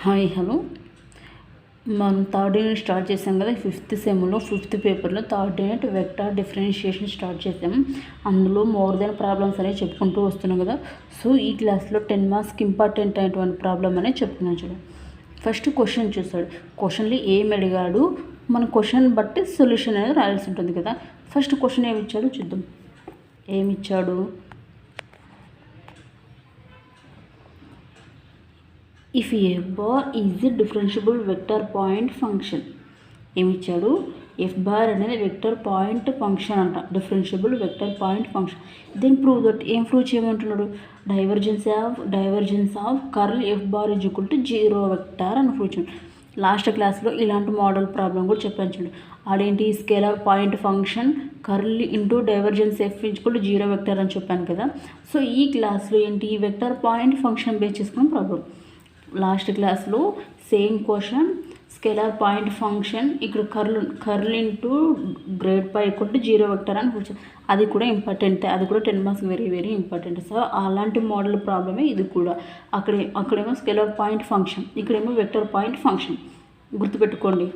Hi hello మనం third unit start చేసాం కదా. ఫిఫ్త్ సెమ్లో ఫిఫ్త్ పేపర్లో third unit vector differentiation start చేసాం. అందులో మోర్ దెన్ ప్రాబ్లమ్స్ అనేవి చెప్పుకుంటూ వస్తున్నాం కదా. సో ఈ క్లాస్లో 10 మార్క్స్కి ఇంపార్టెంట్ అయినటువంటి ప్రాబ్లం అనేది చెప్తున్నాను చూడండి. ఫస్ట్ క్వశ్చన్ చూస్తాడు. క్వశ్చన్లో ఏం అడిగాడు, మన క్వశ్చన్ బట్టి సొల్యూషన్ అనేది రాయాల్సి ఉంటుంది కదా. ఫస్ట్ క్వశ్చన్ ఏమి ఇచ్చాడు చూద్దాం. ఏమి ఇచ్చాడు, if f bar is a differentiable vector point function. ఏమి ఇచ్చాడు, f bar అనేది వెక్టర్ పాయింట్ ఫంక్షన్ అంట, differentiable vector point function. Then prove that. ఏం ప్రూవ్ చేయమంటున్నాడు, divergence of curl f bar is equal to 0 vector అని prove చేయండి. Last క్లాస్లో ఇలాంటి మోడల్ ప్రాబ్లం కూడా చెప్పాను చూడండి. అదేంటి, scalar point function curl into divergence f equal to 0 vector అని చెప్పాను కదా. సో ఈ క్లాస్లో ఏంటి, వెక్టర్ పాయింట్ ఫంక్షన్ బేస్ చేసుకున్న ప్రాబ్లం. లాస్ట్ క్లాస్లో same question, scalar point function ఇక్కడ curl into grad phi equal to 0 vector అని కూర్చొని, అది కూడా ఇంపార్టెంట్, అది కూడా 10 marks very very important. So అలాంటి మోడల్ ప్రాబ్లమే ఇది కూడా. అక్కడేమో స్కేలార్ పాయింట్ ఫంక్షన్, ఇక్కడేమో వెక్టర్ పాయింట్ ఫంక్షన్. గుర్తుపెట్టుకోండి,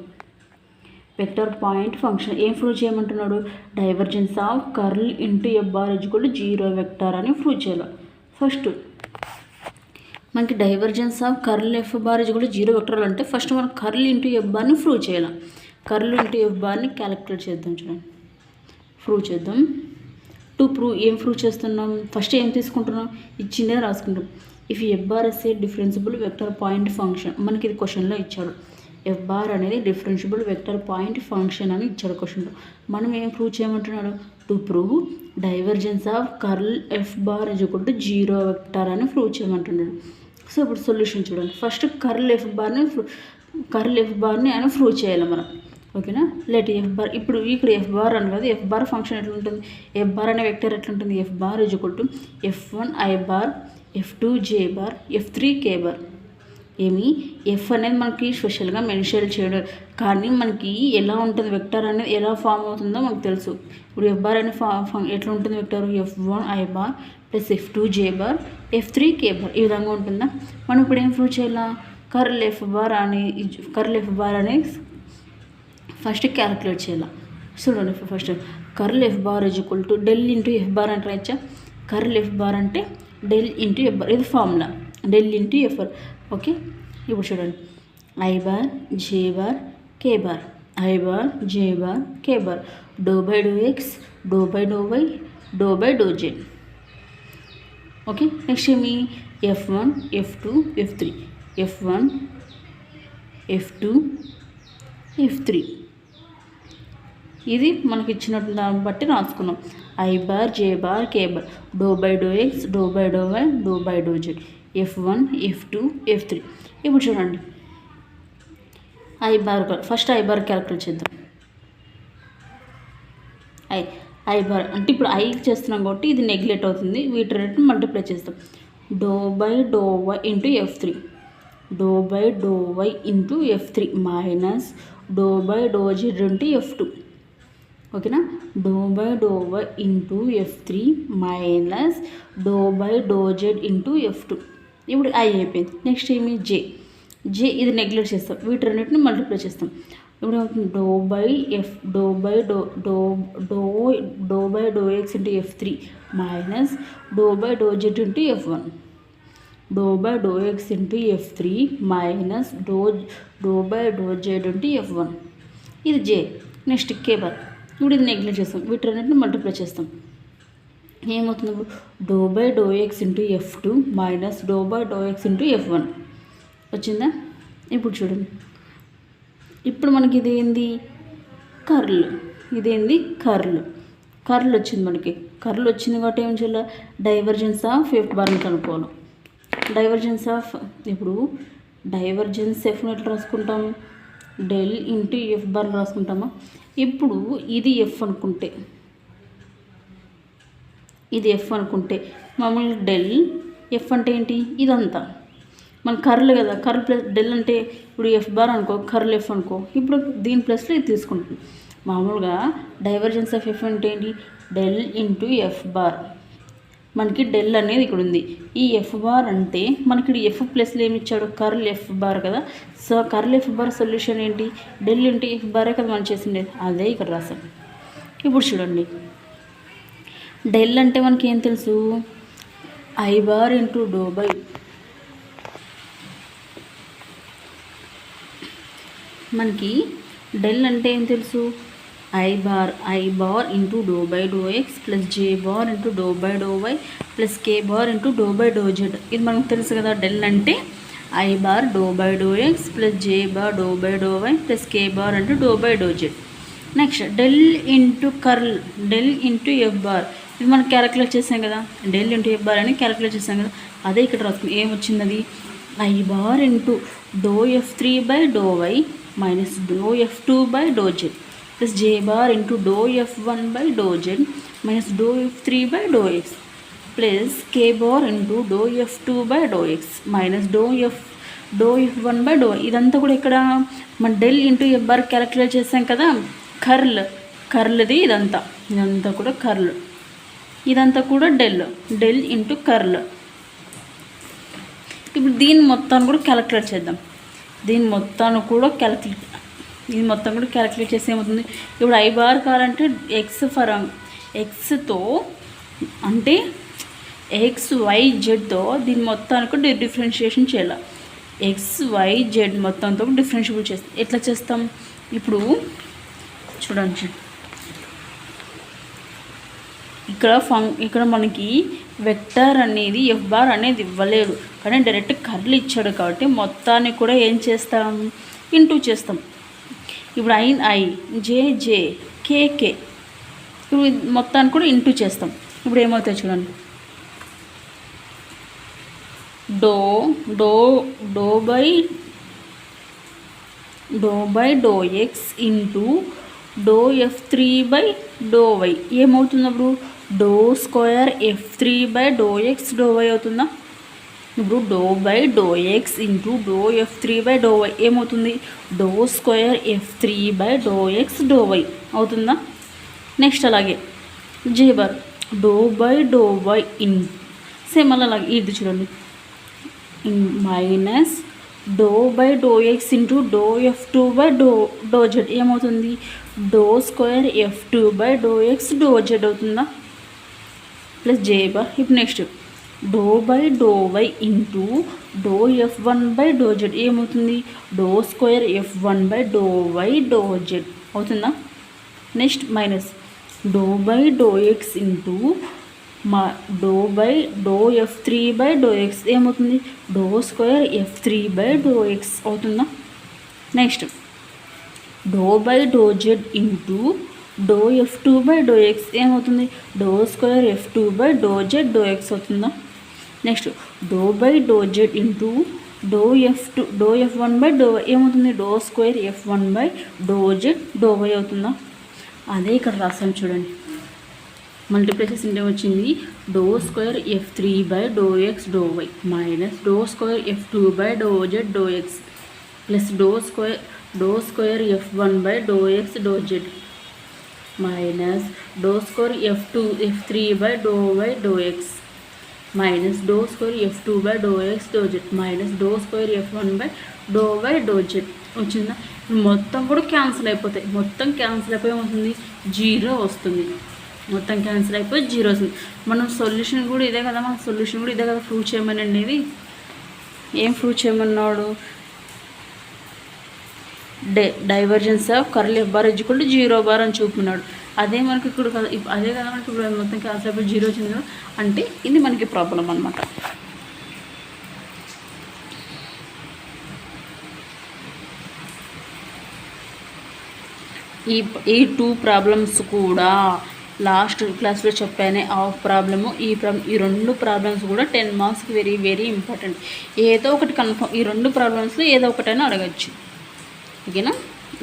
వెక్టర్ పాయింట్ ఫంక్షన్ ఏం ప్రూవ్ చేయమంటున్నాడు, divergence of curl into f bar equal to 0 vector అని ప్రూవ్ చేయాలి. ఫస్ట్ మనకి divergence of curl f bar equal to 0 vector అంటే ఫస్ట్ మనం కర్ల్ ఇంటూ f barని ప్రూవ్ చేయాలి. కర్ల్ ఇంటూ f barని క్యాలిక్యులేట్ చేద్దాం చూడండి. ప్రూవ్ చేద్దాం. టు ప్రూవ్ ఏం ప్రూవ్ చేస్తున్నాం, ఫస్ట్ ఏం తీసుకుంటున్నాం, ఇచ్చిందే రాసుకుంటాం. If f bar is a differentiable vector point function, మనకి ఇది క్వశ్చన్లో ఇచ్చాడు. f bar అనేది డిఫరెన్షియబుల్ వెక్టర్ పాయింట్ ఫంక్షన్ అని ఇచ్చాడు క్వశ్చన్లో. మనం ఏం ప్రూవ్ చేయమంటున్నాడు, to prove divergence of curl f bar equal to 0 vector అని ప్రూవ్ చేయమంటున్నాడు. సో ఇప్పుడు సొల్యూషన్ చూడండి. ఫస్ట్ కర్ల్ f barని ఆయన ప్రూవ్ చేయాలి మనం, ఓకేనా. లెట్ f bar, ఇప్పుడు ఇక్కడ f bar అని కాదు, f bar ఫంక్షన్ ఎట్లా ఉంటుంది, f bar అనే వెక్టర్ ఎట్లా ఉంటుంది, f bar equal to f1 i bar, f2 j bar, f3 k bar. ఏమి, ఎఫ్ అనేది మనకి స్పెషల్గా మెన్షన్ చేయడం, కానీ మనకి ఎలా ఉంటుంది వెక్టర్ అనేది ఎలా ఫామ్ అవుతుందో మనకు తెలుసు. ఇప్పుడు f bar అనే ఎట్లా ఉంటుంది vector, f1 i bar plus f2 j bar, f3 k bar, ఈ విధంగా ఉంటుందా. మనం ఇప్పుడు ఏం ప్రూవ్ చేయాలా, కర్ల్ f bar అని ఫస్ట్ క్యాలిక్యులేట్ చేయాలి. చూడండి, first curl f bar equal to del into f bar అంటే రాయచ్చా. కర్ల్ f bar అంటే డెల్ ఇంటూ f bar, ఇది formula, del into f bar. Okay, ఇప్పుడు చూడండి, i bar j bar k bar, i bar j bar k bar, doe by do X, doe by do why, doe by do z. Okay, next ఏమి, f1 f2 f3, f1 f2 f3, ఇది మనకి ఇచ్చినట్టు దాన్ని బట్టి రాసుకున్నాం. i bar j bar k bar, doe by do X, doe by do why, doe by do z, f1 f2 f3. ఇప్పుడు చూడండి, first i bar calculate చేద్దాం. i bar అంటే ఇప్పుడు i చేస్తున్నాం కాబట్టి ఇది నెగ్లెక్ట్ అవుతుంది, వీటి రేట్ మల్టిప్లై చేస్తాం. Doe by do why into f3, doe by do why into f3 minus doe by do Z into f2. ఓకేనా, doe by do why into f3 minus doe by do Z into f2. ఇప్పుడు i అయిపోయింది. Next ఏమి, జే ఇది neglect చేస్తాం, వీటి రెండింటిని multiply చేస్తాం. ఇప్పుడు ఏమవుతుంది, doe by do X into f3 minus doe by do Z into f1, doe by do X into f3 minus doe by do Z into f1. ఇది జే. నెక్స్ట్ k bar, ఇప్పుడు ఇది neglect చేస్తాం, వీటి రెండింటిని multiply చేస్తాం. ఏమవుతుంది, ఇప్పుడు doe by do X into f2 minus doe by do X into f1 వచ్చిందా. ఇప్పుడు చూడండి, ఇప్పుడు మనకి ఇదేంది కర్ల్, ఇదేంది కర్ల్ వచ్చింది. మనకి కర్ల్ వచ్చింది కాబట్టి ఏం చేయాలి, డైవర్జెన్స్ ఆఫ్ f barని కనుక్కోవాలి. డైవర్జెన్స్ ఆఫ్, ఇప్పుడు డైవర్జెన్స్ ఎఫ్ని ఎట్లా రాసుకుంటాం, డెల్ ఇంటూ f bar రాసుకుంటామా. ఇప్పుడు ఇది f అనుకుంటే, ఇది f అనుకుంటే మామూలుగా డెల్ f అంటే ఏంటి, ఇదంతా మన కర్ల్ కదా, కర్ల్ ప్లస్ డెల్ అంటే ఇప్పుడు f bar అనుకో, కర్ల్ f అనుకో, ఇప్పుడు దీని ప్లస్లో ఇది తీసుకుంటుంది. మామూలుగా డైవర్జెన్స్ ఆఫ్ f అంటే ఏంటి, డెల్ ఇంటూ f bar మనకి డెల్ అనేది ఇక్కడ ఉంది. ఈ ఎఫ్ బార్ అంటే మనకి ఇక్కడ ఎఫ్ ప్లస్లో ఏమి ఇచ్చాడు, కర్ల్ ఎఫ్ బార్ కదా. So curl F bar solution ఏంటి, డెల్ ఇంటూ ఎఫ్ బారే కదా మనం చేసిండేది, అదే ఇక్కడ రాసాం. ఇప్పుడు చూడండి, డెల్ అంటే మనకి ఏం తెలుసు, i bar into doe by మనకి డెల్ అంటే ఏం తెలుసు, i bar into doe by do X plus J bar into doe by do y plus k bar into doe by do z. ఇది మనకు తెలుసు కదా, డెల్ అంటే i bar doe by do X plus J bar doe by do y plus k bar into doe by do z. Next del into curl, del into F bar, ఇది మనం calculate చేసాం కదా, del into F bar అని calculate చేసాం కదా, అదే ఇక్కడ రాసుకుని ఏమొచ్చింది, అది ఐ బార్ ఇంటూ డో ఎఫ్3 by do Y minus do F two by do Z plus J bar into do F1 by do Z minus do ఎఫ్3 by do X plus k bar into doe F two by do X minus do F1 by do. ఇదంతా కూడా ఇక్కడ మన del into F bar calculate చేసాం కదా, కర్ల్ది ఇదంతా కూడా curl, ఇదంతా కూడా డెల్ ఇంటూ కర్ల్. ఇప్పుడు దీని మొత్తాన్ని కూడా క్యాలిక్యులేట్ చేద్దాం, దీని మొత్తాన్ని కూడా క్యాలిక్యులేట్ చేస్తే ఏమవుతుంది, ఇప్పుడు ఐ బార్ కావాలంటే ఎక్స్తో అంటే XYZతో దీని మొత్తాన్ని కూడా డిఫరెన్షియేషన్ చేయాలి, XYZ మొత్తంతో డిఫరెన్షియబుల్ చేస్తాం. ఎట్లా చేస్తాం, ఇప్పుడు చూడండి, ఇక్కడ మనకి వెక్టర్ అనేది ఎఫ్ బార్ అనేది ఇవ్వలేడు, కానీ డైరెక్ట్ కర్ల్ ఇచ్చాడు కాబట్టి మొత్తాన్ని కూడా ఏం చేస్తాం, ఇంటూ చేస్తాం. ఇప్పుడు ఐ జే కే ఇప్పుడు మొత్తాన్ని కూడా ఇంటూ చేస్తాం. ఇప్పుడు ఏమవుతాయి చూడండి, doe by do X into doe ఎఫ్3 బై డో వై ఏమవుతుంది, అప్పుడు doe square ఎఫ్3 by do X do Y అవుతుందా. ఇప్పుడు doe by do X into doe ఎఫ్3 బై డో వై ఏమవుతుంది, do square ఎఫ్3 by do X do Y అవుతుందా. Next అలాగే J bar doe by do Y in same అలాగే ఇది చూడండి, minus doe by do X into doe F two by do Z ఏమవుతుంది, do square F2 by do X do Z అవుతుందా plus జే bar. ఇప్పుడు next do by do why into do F1 by do Z ఏమవుతుంది, do square F1 by do why doe Z అవుతుందా. Next minus doe by do X into doe by doe ఎఫ్3 by do X ఏమవుతుంది, do square ఎఫ్3 by do X అవుతుందా. Next do by do Z into doe F two by do X ఏమవుతుంది, do square F2 by do Z డో X అవుతుందా. Next do by do Z into do F1 by do Y ఏమవుతుంది, do square F1 by do Z డో Y అవుతుందా. అదే ఇక్కడ రాసాం చూడండి, మల్టిప్లికేషన్ అంటే వచ్చింది డో square ఎఫ్3 by do X do Y minus do square F2 by do Z డో ఎక్స్ ప్లస్ డో square F1 by do X do Z minus do square ఎఫ్3 by do why do X minus do square F2 by do X do Z minus do square F1 by do why doe z వచ్చిందా. మొత్తం కూడా cancel అయిపోతాయి, మొత్తం cancel అయిపోయి ఏమవుతుంది, zero వస్తుంది, మొత్తం cancel అయిపోయి జీరో వస్తుంది. మనం సొల్యూషన్ కూడా ఇదే కదా, ప్రూవ్ చేయమని అనేది ఏం ప్రూవ్ చేయమన్నాడు, divergence of curl F bar equal to 0 bar అని చూపినాడు. అదే మనకి ఇప్పుడు అదే కదా మనకి ఇప్పుడు మొత్తం క్యాన్సిల్ అయిపోయి జీరో వచ్చింది కదా, అంటే ఇది మనకి ప్రాబ్లం అనమాట. ఈ 2 ప్రాబ్లమ్స్ కూడా లాస్ట్ క్లాస్లో చెప్పానే ఆఫ్ ప్రాబ్లము ఈ 2 ప్రాబ్లమ్స్ కూడా 10 మార్క్స్కి వెరీ వెరీ ఇంపార్టెంట్. ఏదో ఒకటి కన్ఫర్మ్, ఈ 2 ప్రాబ్లమ్స్లో ఏదో ఒకటైనా అడగచ్చు. ఓకేనా,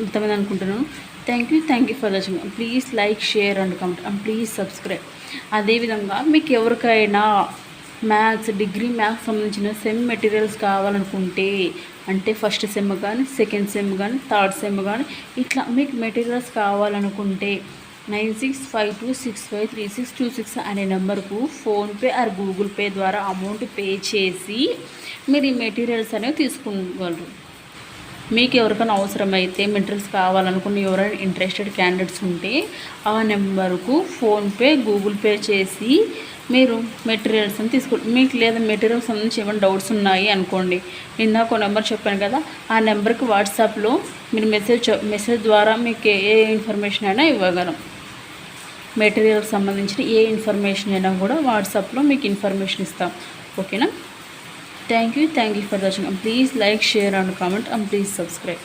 అర్థమైంది అనుకుంటున్నాను. Thank you for watching. Please like, share and comment and please subscribe. అదేవిధంగా మీకు ఎవరికైనా డిగ్రీ మ్యాథ్స్ సంబంధించిన సెమ్ మెటీరియల్స్ కావాలనుకుంటే, అంటే ఫస్ట్ సెమ్ కానీ సెకండ్ సెమ్ కానీ థర్డ్ సెమ్ కానీ ఇట్లా మీకు మెటీరియల్స్ కావాలనుకుంటే 9652653626 అనే నెంబర్కు ఫోన్పే ఆర్ గూగుల్ పే ద్వారా అమౌంట్ పే చేసి మీరు ఈ మెటీరియల్స్ అనేవి తీసుకోగలరు. మీకు ఎవరికైనా అవసరమైతే మెటీరియల్స్ కావాలనుకున్న ఎవరైనా ఇంట్రెస్టెడ్ క్యాండిడేట్స్ ఉంటే ఆ నెంబర్కు ఫోన్పే గూగుల్ పే చేసి మీరు మెటీరియల్స్ అని మీకు లేదా మెటీరియల్స్ సంబంధించి ఏమైనా డౌట్స్ ఉన్నాయి అనుకోండి, ఇందాక ఒక నెంబర్ చెప్పాను కదా, ఆ నెంబర్కి వాట్సాప్లో మీరు మెసేజ్ ద్వారా మీకు ఏ ఇన్ఫర్మేషన్ అయినా ఇవ్వగలం. మెటీరియల్కి సంబంధించిన ఏ ఇన్ఫర్మేషన్ అయినా కూడా వాట్సాప్లో మీకు ఇన్ఫర్మేషన్ ఇస్తాం. ఓకేనా? Thank you for watching. Please like, share and comment and please subscribe.